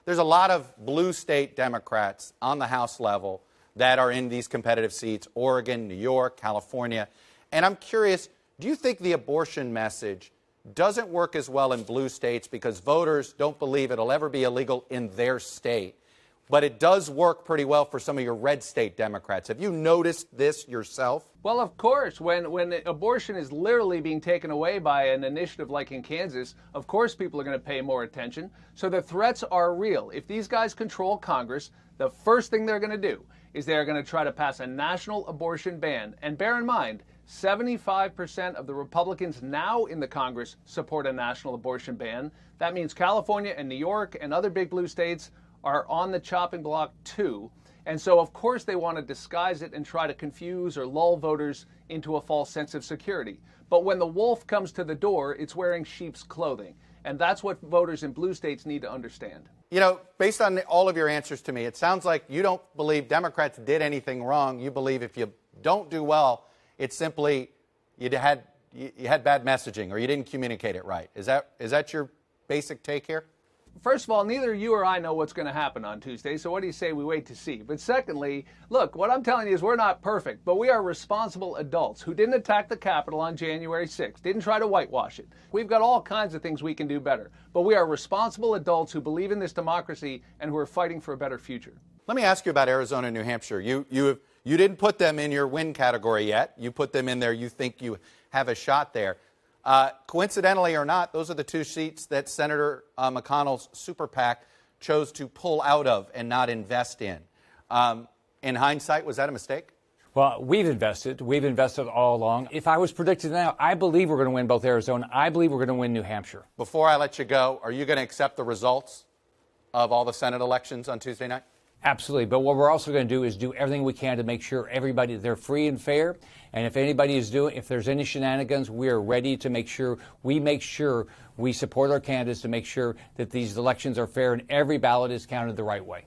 There's a lot of blue state Democrats on the House level that are in these competitive seats, Oregon, New York, California. And I'm curious, do you think the abortion message doesn't work as well in blue states because voters don't believe it'll ever be illegal in their state? But it does work pretty well for some of your red state Democrats. Have you noticed this yourself? Well, of course, when abortion is literally being taken away by an initiative like in Kansas, of course people are going to pay more attention. So the threats are real. If these guys control Congress, the first thing they're going to do is they're going to try to pass a national abortion ban. And bear in mind, 75% of the Republicans now in the Congress support a national abortion ban. That means California and New York and other big blue states are on the chopping block too. And so, of course, they want to disguise it and try to confuse or lull voters into a false sense of security. But when the wolf comes to the door, it's wearing sheep's clothing. And that's what voters in blue states need to understand. You know, based on all of your answers to me, it sounds like you don't believe Democrats did anything wrong. You believe if you don't do well, it's simply you had bad messaging or you didn't communicate it right. Is that your basic take here? First of all, neither you or I know what's going to happen on Tuesday, so what do you say we wait to see? But secondly, look, what I'm telling you is we're not perfect, but we are responsible adults who didn't attack the Capitol on January 6th, didn't try to whitewash it. We've got all kinds of things we can do better, but we are responsible adults who believe in this democracy and who are fighting for a better future. Let me ask you about Arizona and New Hampshire. You didn't put them in your win category yet. You put them in there. You think you have a shot there. Coincidentally or not, those are the two seats that Senator McConnell's super PAC chose to pull out of and not invest in. In hindsight, was that a mistake? Well, we've invested all along. If I was predicting now, I believe we're going to win both Arizona. I believe we're going to win New Hampshire. Before I let you go, are you going to accept the results of all the Senate elections on Tuesday night? Absolutely. But what we're also going to do is do everything we can to make sure everybody, they're free and fair. And if anybody is if there's any shenanigans, we are ready to make sure we support our candidates to make sure that these elections are fair and every ballot is counted the right way.